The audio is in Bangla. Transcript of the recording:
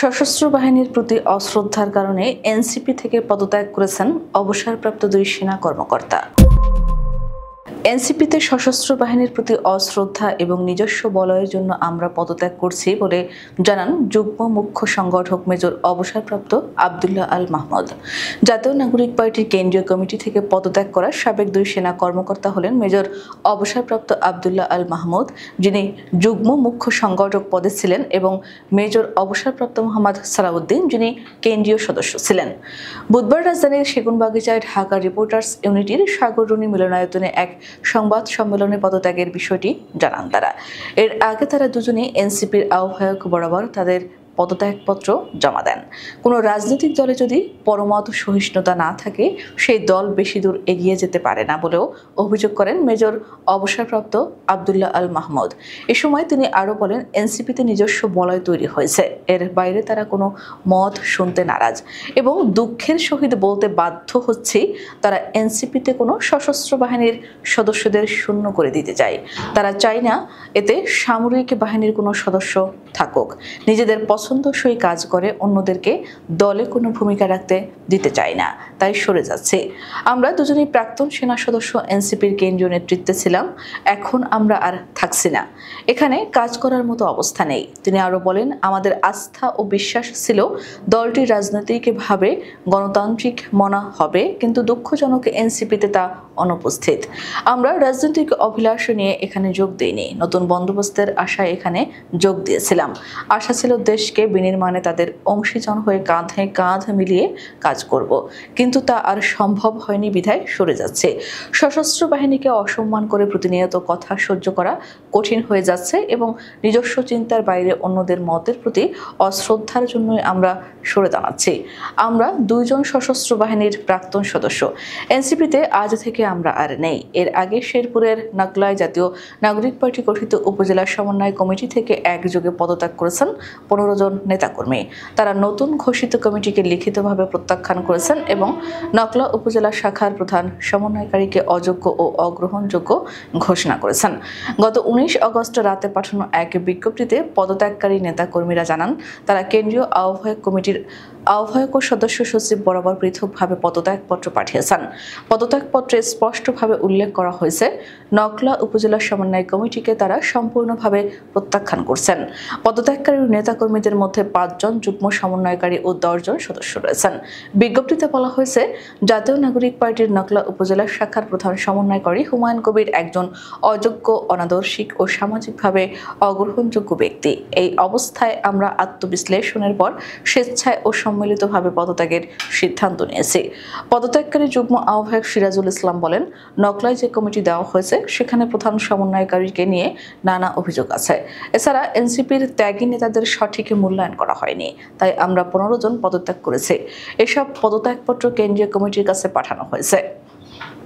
সশস্ত্র বাহিনীর প্রতি অশ্রদ্ধার কারণে এনসিপি থেকে পদত্যাগ করেছেন অবসরপ্রাপ্ত 2 সেনা কর্মকর্তা। এনসিপিতে সশস্ত্র বাহিনীর প্রতি অশ্রদ্ধা এবং নিজস্ব বলয়ের জন্য আমরা পদত্যাগ করছি বলে জানান যুগ্ম মুখ্য সংগঠক মেজর অবসরপ্রাপ্ত আব্দুল্লাহ আল মাহমুদ। জাতীয় নাগরিক পার্টির কেন্দ্রীয় কমিটি থেকে পদত্যাগ করা সাবেক 2 সেনা কর্মকর্তা হলেন মেজর অবসরপ্রাপ্ত আব্দুল্লাহ আল মাহমুদ, যিনি যুগ্ম মুখ্য সংগঠক পদে ছিলেন, এবং মেজর অবসরপ্রাপ্ত মোহাম্মদ সালাউদ্দিন, যিনি কেন্দ্রীয় সদস্য ছিলেন। বুধবার রাজধানীর সেগুনবাগিচায় ঢাকা রিপোর্টার্স ইউনিটির সাগররুনি মিলনায়তনে এক সংবাদ সম্মেলনে পদত্যাগের বিষয়টি জানান তারা। এর আগে তারা দুজনেই এনসিপির আহ্বায়ক বরাবর তাদের পদত্যাগপত্র জমা দেন। কোনো রাজনৈতিক দলে যদি পরমত সহিষ্ণুতা না থাকে, সেই দল বেশি দূর এগিয়ে যেতে পারে না বলেও অভিযোগ করেন মেজর অবসরপ্রাপ্ত আব্দুল্লাহ আল মাহমুদ। এ সময় তিনি আরও বলেন, এনসিপিতে নিজস্ব বলয় তৈরি হয়েছে, এর বাইরে তারা কোনো মত শুনতে নারাজ এবং দুঃখের সহিত বলতে বাধ্য হচ্ছি, তারা এনসিপিতে কোনো সশস্ত্র বাহিনীর সদস্যদের শূন্য করে দিতে চায়। তারা চায় না এতে সামরিক বাহিনীর কোনো সদস্য থাকুক। নিজেদের পছন্দসই কাজ করে অন্যদেরকে দলে কোনো ভূমিকা রাখতে দিতে চায় না, তাই সরে যাচ্ছে। আমরা দুজনেই প্রাক্তন সেনা সদস্য, এনসিপির কেন্দ্রীয় নেতৃত্বে ছিলাম, এখন আমরা আর থাকছি না, এখানে কাজ করার মতো অবস্থা নেই। তিনি আরও বলেন, আমাদের আস্থা ও বিশ্বাস ছিল দলটি রাজনৈতিকভাবে গণতান্ত্রিক মনা হবে, কিন্তু দুঃখজনক এনসিপিতে তা অনুপস্থিত। আমরা রাজনৈতিক অভিলাষ নিয়ে এখানে যোগ দিইনি, নতুন বন্দোবস্তের আশায় এখানে যোগ দিয়েছিলাম। আশা ছিল দেশকে বিনির্মাণে তাদের অংশীজন হয়ে কাঁধে কাঁধ মিলিয়ে কাজ করব, কিন্তু তা আর সম্ভব হয়নি বিধায় সরে যাচ্ছে। সশস্ত্র বাহিনীকে অসম্মান করে প্রতিনিয়ত কথা সহ্য করা কঠিন হয়ে যাচ্ছে এবং নিজস্ব চিন্তার বাইরে অন্যদের মতের প্রতি অশ্রদ্ধার জন্যই আমরা সরে দাঁড়াচ্ছি। আমরা 2 জন সশস্ত্র বাহিনীর প্রাক্তন সদস্য, এনসিপিতে আজ থেকে আমরা আর নেই। এর আগে শেরপুরের নাকলায় জাতীয় নাগরিক পার্টি গঠিত উপজেলা সমন্বয় কমিটি থেকে একযোগে পদত্যাগ করেছেন 15 জন নেতাকর্মী। তারা নতুন ঘোষিত কমিটিকে লিখিতভাবে প্রত্যাখ্যান করেছেন এবং নকলা উপজেলা শাখার প্রধান সমন্বয়কারীকে অযোগ্য ও অগ্রহণযোগ্য ঘোষণা করেছেন। গত 19 আগস্ট রাতে পাঠানো এক বিজ্ঞপ্তিতে পদত্যাগকারী নেতাকর্মীরা জানান, তারা কেন্দ্রীয় আহ্বায়ক কমিটির আহ্বায়ক ও সদস্য সচিব বরাবর পৃথকভাবে পদত্যাগপত্র পাঠিয়েছেন। পদত্যাগপত্রে স্পষ্টভাবে উল্লেখ করা হয়েছে, নকলা উপজেলা সমন্বয় কমিটিকে তারা সম্পূর্ণভাবে প্রত্যাখ্যান করছেন। পদত্যাগকারী নেতাকর্মীদের মধ্যে 5 জন যুগ্ম সমন্বয়কারী ও 10 জন সদস্য রয়েছেন। বিজ্ঞপ্তিতে বলা হয়েছে, জাতীয় নাগরিক পার্টির নকলা উপজেলা শাখার প্রধান সমন্বয়কারী হুমায়ুন কবির একজন অযোগ্য, অনাদর্শিক ও সামাজিকভাবে অগ্রহণযোগ্য ব্যক্তি। এই অবস্থায় আমরা আত্মবিশ্লেষণের পর স্বেচ্ছায় ও সম্মিলিতভাবে পদত্যাগের সিদ্ধান্ত নিয়েছি। পদত্যাগকারী যুগ্ম আহ্বায়ক সিরাজুল ইসলাম বলেন, নকলায় যে কমিটি দেওয়া হয়েছে সেখানে প্রধান সমন্বয়কারীকে নিয়ে নানা অভিযোগ আছে। এছাড়া এনসিপির ত্যাগী নেতাদের সঠিক মূল্যায়ন করা হয়নি, তাই আমরা 15 জন পদত্যাগ করেছি। এসব পদত্যাগপত্র কেন্দ্রীয় কমিটির কাছে পাঠানো হয়েছে।